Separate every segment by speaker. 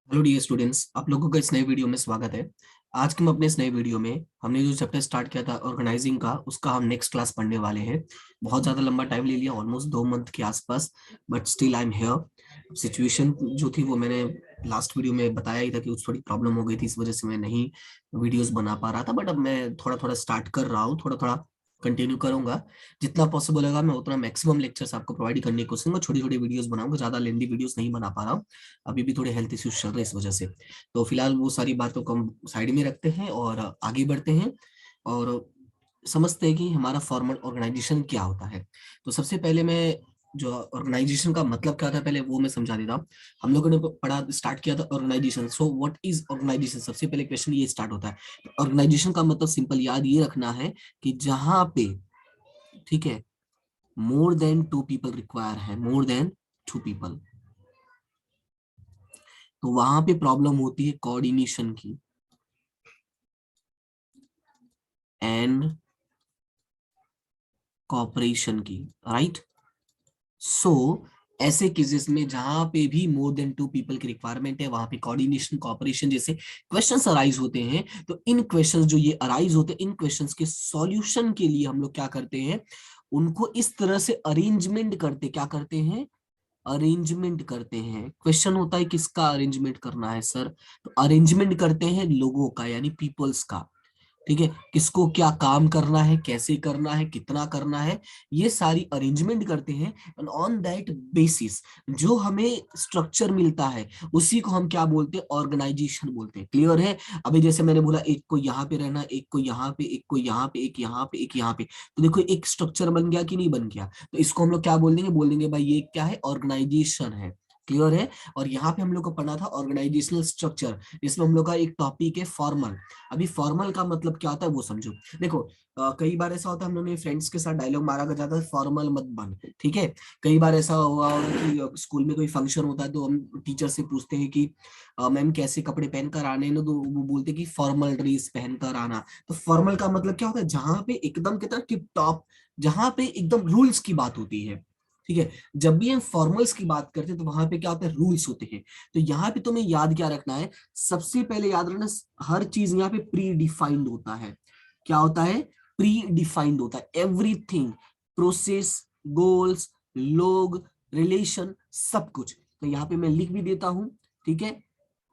Speaker 1: Hello dear students, आप लोगों का इस नए वीडियो में स्वागत है। आज के हम अपने इस नए वीडियो में हमने जो चैप्टर स्टार्ट किया था ऑर्गेनाइजिंग का, उसका हम नेक्स्ट क्लास पढ़ने वाले हैं। बहुत ज़्यादा लंबा टाइम ले लिया, ऑलमोस्ट 2 मंथ के आसपास, but still I am here. Situation जो थी वो मैंने लास्ट वीडियो में बताया ही था कि थोड़ी प्रॉब्लम हो गई थी, इस वजह से मैं नहीं वीडियोस बना पा रहा था। बट अब मैं थोड़ा थोड़ा स्टार्ट कर रहा हूँ, थोड़ा थोड़ा कंटिन्यू करूंगा। जितना पॉसिबल होगा मैं उतना मैक्सिमम लेक्चर्स आपको प्रोवाइड करने की कोशिश करूंगा। छोटी छोटी वीडियोस बनाऊंगा, ज्यादा लेंदी वीडियोस नहीं बना पा रहा हूँ। अभी भी थोड़े हेल्थ इश्यूज चल रहे हैं इस वजह से। तो फिलहाल वो सारी बातों को हम साइड में रखते हैं और आगे बढ़ते हैं और समझते हैं कि हमारा फॉर्मल ऑर्गेनाइजेशन क्या होता है। तो सबसे पहले मैं जो ऑर्गेनाइजेशन का मतलब क्या था पहले वो मैं समझा देता हूँ। हम लोगों ने पढ़ा, स्टार्ट किया था organization. So what is organization, सबसे पहले क्वेश्चन ये स्टार्ट होता है। ऑर्गेनाइजेशन का मतलब सिंपल याद ये रखना है कि जहां पे, ठीक है, more than two people require है, मोर देन टू पीपल, तो वहां पे प्रॉब्लम होती है कोऑर्डिनेशन की एंड कॉपरेशन की, राइट। सो ऐसे केसेस में जहां पे भी मोर देन टू पीपल की रिक्वायरमेंट है, वहां पे कोऑर्डिनेशन कॉपरेशन जैसे क्वेश्चंस अराइज होते हैं। तो इन क्वेश्चंस जो ये अराइज होते हैं, इन क्वेश्चंस के सॉल्यूशन के लिए हम लोग क्या करते हैं, उनको इस तरह से अरेंजमेंट करते, क्या करते हैं, अरेंजमेंट करते हैं। क्वेश्चन होता है किसका अरेंजमेंट करना है सर, तो अरेंजमेंट करते हैं लोगों का, यानी पीपल्स का। ठीक है, किसको क्या काम करना है, कैसे करना है, कितना करना है, ये सारी अरेंजमेंट करते हैं। एंड ऑन दैट बेसिस जो हमें स्ट्रक्चर मिलता है उसी को हम क्या बोलते हैं, ऑर्गेनाइजेशन बोलते हैं। क्लियर है। अभी जैसे मैंने बोला एक को यहाँ पे रहना, एक को यहाँ पे, एक को यहाँ पे, एक यहाँ पे, एक यहाँ पे, तो देखो एक स्ट्रक्चर बन गया कि नहीं बन गया। तो इसको हम लोग क्या बोल देंगे, बोल देंगे भाई ये क्या है, ऑर्गेनाइजेशन है। क्लियर है। और यहाँ पे हम लोग को पढ़ना था ऑर्गेनाइजेशनल स्ट्रक्चर, जिसमें हम लोग का एक टॉपिक है फॉर्मल। अभी फॉर्मल का मतलब क्या होता है वो समझो। देखो कई बार ऐसा होता है, हम लोगों ने फ्रेंड्स के साथ डायलॉग मारा जाता है, फॉर्मल मत बन। ठीक है। कई बार ऐसा हुआ होगा कि स्कूल में कोई फंक्शन होता है तो हम टीचर से पूछते हैं कि मैम कैसे कपड़े पहनकर आने हैं ना, तो वो बोलते हैं कि फॉर्मल ड्रेस पहनकर आना। तो फॉर्मल का मतलब क्या होता है, जहां पे एकदम कितना टिप टॉप, जहां पे एकदम रूल्स की बात होती है। ठीक है। जब भी हम फॉर्मल्स की बात करते हैं तो वहां पे क्या होता है, रूल्स होते हैं। तो यहाँ पे तुम्हें याद क्या रखना है, सबसे पहले याद रखना, हर चीज यहाँ पे प्री डिफाइंड होता है। क्या होता है, प्री डिफाइंड होता है एवरीथिंग, प्रोसेस, गोल्स, लोग, रिलेशन, सब कुछ। तो यहाँ पे मैं लिख भी देता हूं। ठीक है।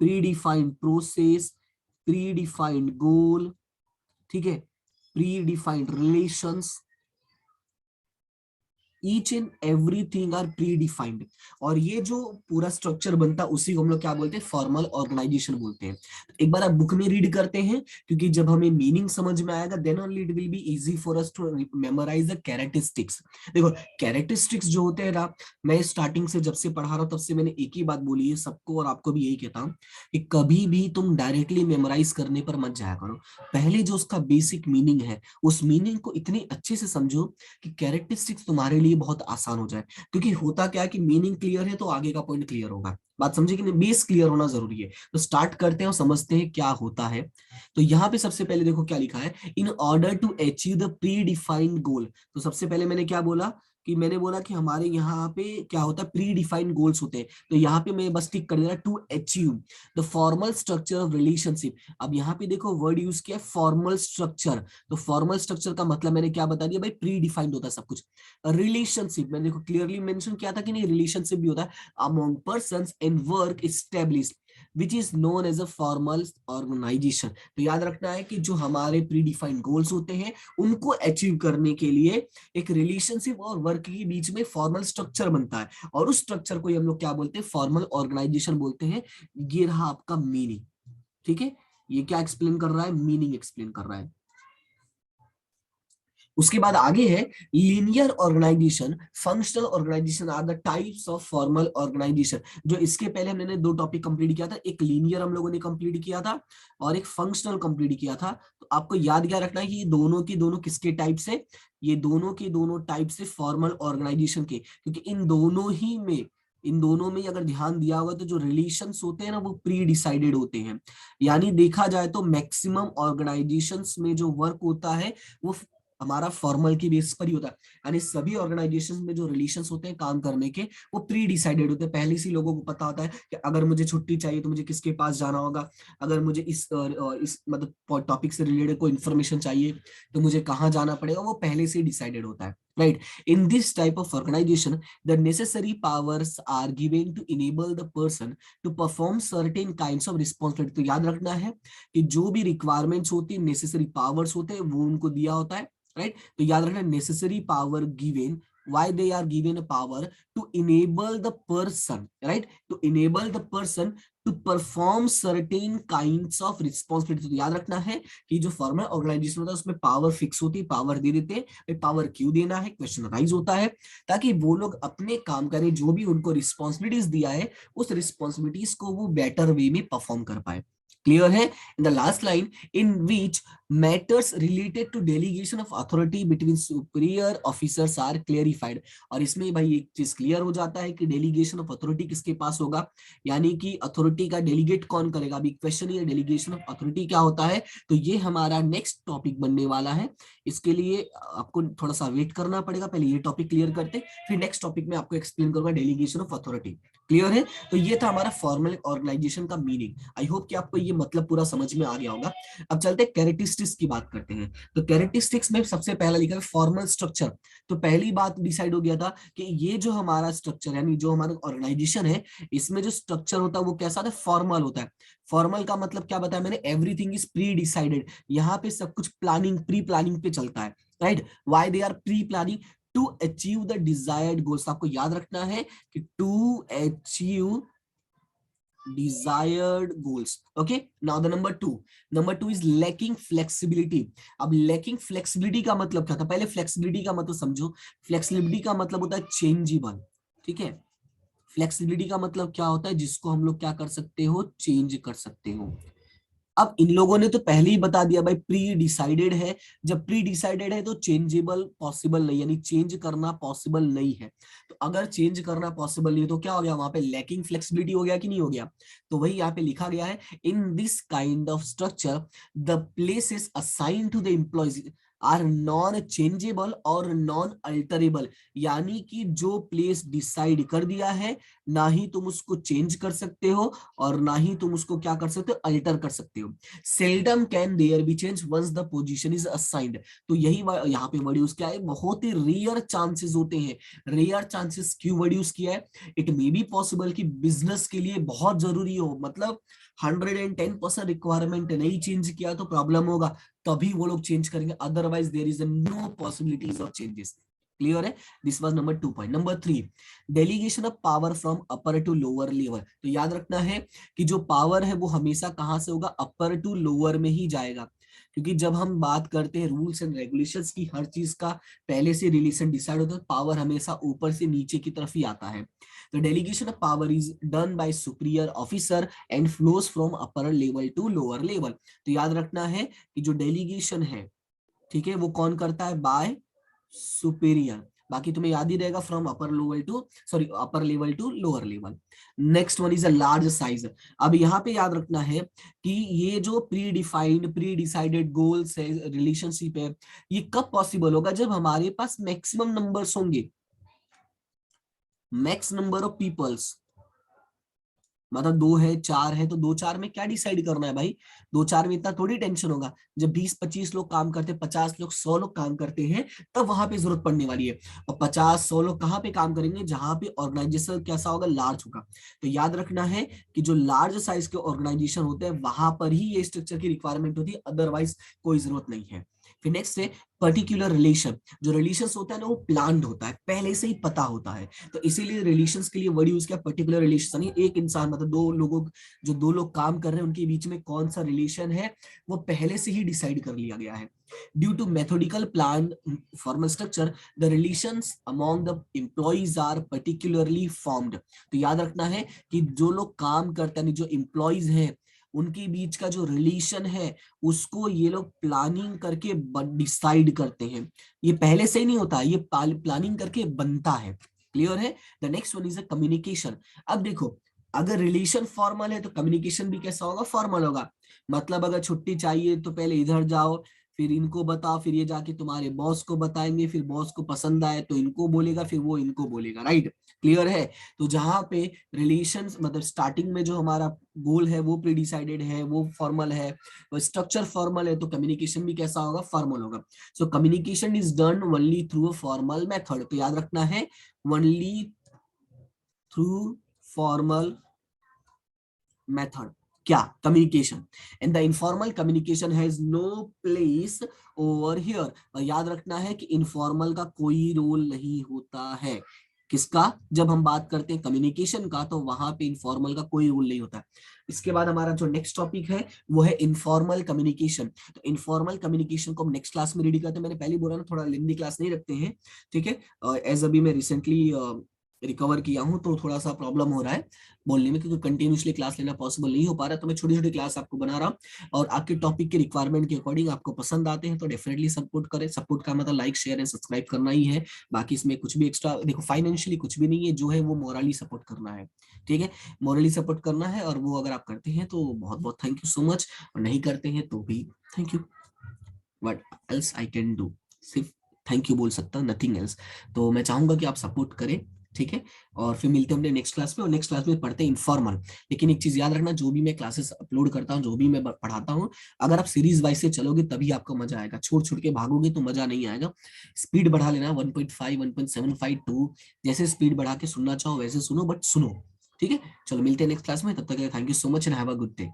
Speaker 1: Predefined process, predefined goal, ठीक है, predefined relations, each and everything are predefined. और ये जो पूरा स्ट्रक्चर बनता है उसी को हम लोग क्या बोलते हैं, फॉर्मल ऑर्गेनाइजेशन बोलते हैं। तो एक बार आप बुक में रीड करते हैं, क्योंकि जब हमें मीनिंग समझ में आएगा then only it will be easy for us to memorize the characteristics. देखो कैरेक्टरिस्टिक्स जो होते हैं ना, मैं स्टार्टिंग से जब से पढ़ा रहा हूं तब से मैंने एक ही बात बोली है सबको, और आपको भी यही कहता हूँ कि कभी भी तुम डायरेक्टली मेमोराइज करने पर मत जाया करो। पहले जो उसका बेसिक मीनिंग है, उस मीनिंग को इतनी अच्छे से समझो कि कैरेक्टरिस्टिक्स तुम्हारे लिए बहुत आसान हो जाए। क्योंकि होता क्या है कि मीनिंग क्लियर है तो आगे का पॉइंट क्लियर होगा। बात समझे कि नहीं, बेस क्लियर होना जरूरी है। तो स्टार्ट करते हैं और समझते हैं क्या होता है। तो यहाँ पे सबसे पहले देखो क्या लिखा है, in order to achieve the predefined goal. तो सबसे पहले मैंने क्या बोला, कि मैंने बोला कि हमारे यहाँ पे क्या होता है, प्री डिफाइंड गोल्स होते हैं। तो यहाँ पे मैं बस टिक कर देना, to achieve the formal structure of relationship. अब यहाँ पे देखो वर्ड यूज किया फॉर्मल स्ट्रक्चर। तो फॉर्मल स्ट्रक्चर का मतलब मैंने क्या बता दिया भाई, प्री डिफाइंड होता है सब कुछ। रिलेशनशिप मैंने देखो क्लियरली मेंशन किया था कि नहीं, रिलेशनशिप भी होता है among persons and work established which is known as a formal organization. तो याद रखना है कि जो हमारे प्री डिफाइंड गोल्स होते हैं उनको अचीव करने के लिए एक रिलेशनशिप और वर्क के बीच में फॉर्मल स्ट्रक्चर बनता है, और उस स्ट्रक्चर को हम लोग क्या बोलते हैं, फॉर्मल ऑर्गेनाइजेशन बोलते हैं। ये रहा आपका मीनिंग। ठीक है। ये क्या एक्सप्लेन कर रहा है, मीनिंग एक्सप्लेन कर रहा है। उसके बाद आगे है linear organization, functional organization are the types of formal organization. जो इसके पहले हमने दो टॉपिक कंप्लीट किया था, एक लीनियर हम लोगों ने कंप्लीट किया था और एक फंक्शनल कंप्लीट किया था। तो आपको याद क्या रखना है कि ये दोनों की दोनों किसके टाइप से, ये दोनों की दोनों टाइप से फॉर्मल ऑर्गेनाइजेशन के, क्योंकि इन दोनों में अगर ध्यान दिया होगा तो जो रिलेशंस होते हैं ना वो प्री डिसाइडेड होते हैं। यानी देखा जाए तो मैक्सिमम ऑर्गेनाइजेशंस में जो वर्क होता है वो हमारा फॉर्मल की बेस पर ही होता है। यानी सभी ऑर्गेनाइजेशन में जो रिलेशंस होते हैं काम करने के, वो प्री डिसाइडेड होते हैं, पहले से लोगों को पता होता है कि अगर मुझे छुट्टी चाहिए तो मुझे किसके पास जाना होगा, अगर मुझे इस मतलब टॉपिक से रिलेटेड कोई इन्फॉर्मेशन चाहिए तो मुझे कहाँ जाना पड़ेगा, वो पहले से डिसाइडेड होता है, right. In this type of organization the necessary powers are given to enable the person to perform certain kinds of responsibility. तो याद रखना है कि जो भी रिक्वायरमेंट्स होती है, नेसेसरी पावर्स होते हैं, वो उनको दिया होता है, राइट। तो याद रखना necessary power given, why they are given a power to enable the person, right, to enable the person to perform certain kinds of responsibility। तो याद रखना है कि जो फॉर्मल ऑर्गेनाइजेशन होता है उसमें पावर फिक्स होती है, पावर दे देते हैं। पावर क्यों देना है, क्वेश्चन राइज होता है, ताकि वो लोग अपने काम करें, जो भी उनको रिस्पॉन्सिबिलिटीज दिया है उस रिस्पॉन्सिबिलिटीज को वो बेटर वे में परफॉर्म कर पाए। क्लियर है? In the last line, in which matters related to delegation of authority between superior officers are clarified. और इसमें भाई एक चीज क्लियर हो जाता है कि डेलीगेशन ऑफ अथॉरिटी किसके पास होगा, यानी कि अथॉरिटी का डेलीगेट कौन करेगा। अभी क्वेश्चन ये डेलीगेशन ऑफ अथॉरिटी क्या होता है, तो ये हमारा नेक्स्ट टॉपिक बनने वाला है। इसके लिए आपको थोड़ा सा वेट करना पड़ेगा, पहले ये टॉपिक क्लियर करते, फिर नेक्स्ट टॉपिक में आपको एक्सप्लेन करूंगा डेलीगेशन ऑफ अथॉरिटी। क्लियर है? तो ये था हमारा फॉर्मल ऑर्गेनाइजेशन का मीनिंग। आई होप कि आपको ये मतलब पूरा समझ में आ गया होगा। अब चलते हैं कैरेक्टरिस्टिक्स की बात करते हैं। तो कैरेक्टरिस्टिक्स में सबसे पहला लिखा है फॉर्मल स्ट्रक्चर। तो पहली बात डिसाइड हो गया था कि ये जो हमारा स्ट्रक्चर यानी जो हमारा ऑर्गेनाइजेशन है, इसमें जो स्ट्रक्चर होता है वो कैसा होता है, फॉर्मल होता है। फॉर्मल का मतलब क्या बताया मैंने, एवरीथिंग इज प्री डिसाइडेड। यहाँ पे सब कुछ प्लानिंग, प्री प्लानिंग पे चलता है, right. Why they are pre planning, to achieve the desired goals. आपको याद रखना है कि to achieve desired goals, okay। now the number two is lacking flexibility। अब lacking flexibility का मतलब क्या था, पहले flexibility का मतलब समझो। flexibility का मतलब होता है changeable, ठीक है। flexibility का मतलब क्या होता है, जिसको हम लोग क्या कर सकते हो, चेंज कर सकते हो। अब इन लोगों ने तो पहले ही बता दिया भाई प्री डिसाइडेड है। जब प्री डिसाइडेड है तो चेंजेबल पॉसिबल नहीं, यानी चेंज करना पॉसिबल नहीं है। तो अगर चेंज करना पॉसिबल नहीं है तो क्या हो गया, वहां पे लैकिंग फ्लेक्सिबिलिटी हो गया कि नहीं हो गया। तो वही यहाँ पे लिखा गया है, in this kind of structure the places assigned to the employees are non changeable और नॉन अल्टरेबल। यानी कि जो प्लेस डिसाइड कर दिया है, ना ही तुम उसको चेंज कर सकते हो और ना ही तुम उसको क्या कर सकते हो, अल्टर कर सकते हो। Seldom can there be change once the position is assigned. तो यही यहाँ पे वर्ड यूज किया है, बहुत ही रेयर चांसेस होते हैं। रेयर चांसेस क्यों वर्ड यूज किया है, इट मे बी पॉसिबल कि बिजनेस के लिए बहुत जरूरी हो, मतलब 110% रिक्वायरमेंट नहीं चेंज किया तो प्रॉब्लम होगा, तभी वो लोग चेंज करेंगे, otherwise there is no possibilities of changes. Clear है? This was number 2 point. Number 3, delegation of power from upper to lower level. तो याद रखना है कि जो पावर है वो हमेशा कहां से होगा, अपर टू लोअर में ही जाएगा। क्योंकि जब हम बात करते हैं रूल्स एंड रेगुलेशंस की, हर चीज का पहले से रिलेशन डिसाइड होता है, पावर हमेशा ऊपर से नीचे की तरफ ही आता है। तो delegation of power is done by superior officer and flows from upper level to lower level. तो याद रखना है कि जो डेलीगेशन है, ठीक है, वो कौन करता है, बाय सुपीरियर। बाकी तुम्हें याद ही रहेगा, from upper level to lower level. Next one is a large size. अब यहाँ पे याद रखना है कि ये जो pre defined, pre decided goals है, रिलेशनशिप है, ये कब पॉसिबल होगा, जब हमारे पास मैक्सिमम नंबर्स होंगे, मैक्स नंबर ऑफ पीपल्स। मतलब 2 है, 4 है, तो 2-4 में क्या डिसाइड करना है भाई, 2-4 में इतना थोड़ी टेंशन होगा। जब 20-25 लोग काम करते हैं, 50 लोग, 100 लोग काम करते हैं, तब वहां पे जरूरत पड़ने वाली है। और 50-100 लोग कहाँ पे काम करेंगे, जहां पे ऑर्गेनाइजेशन कैसा होगा, लार्ज होगा। तो याद रखना है कि जो लार्ज साइज के ऑर्गेनाइजेशन होते हैं, वहां पर ही ये स्ट्रक्चर की रिक्वायरमेंट होती है, अदरवाइज कोई जरूरत नहीं है। फिर नेक्स्ट है पर्टिकुलर रिलेशन। जो रिलेशन होता है ना, वो प्लान्ड होता है, पहले से ही पता होता है। तो इसीलिए रिलेशंस के लिए वर्ड यूज किया पर्टिकुलर रिलेशन। एक इंसान, मतलब दो लोगों, जो 2 लोग काम कर रहे हैं, उनके बीच में कौन सा रिलेशन है, वो पहले से ही डिसाइड कर लिया गया है। Due to methodical plan formal structure the relations among the employees are particularly formed. तो याद रखना है कि जो लोग काम करते हैं, जो एम्प्लॉइज हैं, उनके बीच का जो रिलेशन है, उसको ये लोग प्लानिंग करके डिसाइड करते हैं। ये पहले से ही नहीं होता, ये प्लानिंग करके बनता है। क्लियर है? The next one is a communication. अब देखो, अगर रिलेशन फॉर्मल है तो कम्युनिकेशन भी कैसा होगा, फॉर्मल होगा। मतलब अगर छुट्टी चाहिए तो पहले इधर जाओ, फिर इनको बता, फिर ये जाके तुम्हारे बॉस को बताएंगे, फिर बॉस को पसंद आए तो इनको बोलेगा, फिर वो इनको बोलेगा, राइट? क्लियर है? तो जहां पे रिलेशंस मतलब स्टार्टिंग में जो हमारा गोल है वो प्री डिसाइडेड है, वो फॉर्मल है, वो स्ट्रक्चर फॉर्मल है, तो कम्युनिकेशन भी कैसा होगा? फॉर्मल होगा। So communication is done only through a formal method. तो याद रखना है, ओनली थ्रू फॉर्मल मेथड। क्या? Communication. And the informal communication has no place over here. याद रखना है कि इनफॉर्मल का कोई रोल नहीं होता है। किसका? जब हम बात करते हैं कम्युनिकेशन का, तो वहां पे इनफॉर्मल का कोई रोल नहीं होता है। इसके बाद हमारा जो नेक्स्ट टॉपिक है वो है इनफॉर्मल कम्युनिकेशन। तो इनफॉर्मल कम्युनिकेशन को हम नेक्स्ट क्लास में रेडी करते हैं। मैंने पहले बोला ना, थोड़ा लेंथी क्लास नहीं रखते हैं, ठीक है? एज अभी मैं रिसेंटली रिकवर किया हूं, तो थोड़ा सा प्रॉब्लम हो रहा है बोलने में, क्योंकि कंटिन्यूसली क्लास लेना पॉसिबल नहीं हो पा रहा। तो मैं छोटी छोटी क्लास आपको बना रहा हूँ, और आपके टॉपिक के रिक्वायरमेंट के अकॉर्डिंग आपको पसंद आते हैं तो डेफिनेटली सपोर्ट करें। सपोर्ट का मतलब लाइक शेयर एंड सब्सक्राइब करना ही है। बाकी इसमें कुछ भी एक्स्ट्रा देखो, फाइनेंशियली कुछ भी नहीं है, जो है वो मोरली सपोर्ट करना है, ठीक है? मोरली सपोर्ट करना है, और वो अगर आप करते हैं तो बहुत बहुत थैंक यू सो मच, और नहीं करते हैं तो भी thank you. What else I can do? सिर्फ थैंक यू बोल सकता हूँ, नथिंग एल्स। तो मैं चाहूंगा कि आप सपोर्ट करें, ठीक है? और फिर मिलते हैं अपने नेक्स्ट क्लास में, और नेक्स्ट क्लास में पढ़ते हैं इनफॉर्मल। लेकिन एक चीज याद रखना, जो भी मैं क्लासेस अपलोड करता हूँ, जो भी मैं पढ़ाता हूँ, अगर आप सीरीज वाइज से चलोगे तभी आपको मजा आएगा। छोड़ छोड़ के भागोगे तो मजा नहीं आएगा। स्पीड बढ़ा लेना, 1.5 1.75 2, जैसे स्पीड बढ़ा के सुनना चाहो वैसे सुनो, बट सुनो, ठीक है? चलो मिलते हैं नेक्स्ट क्लास में, तब तक thank you so much and have a good day.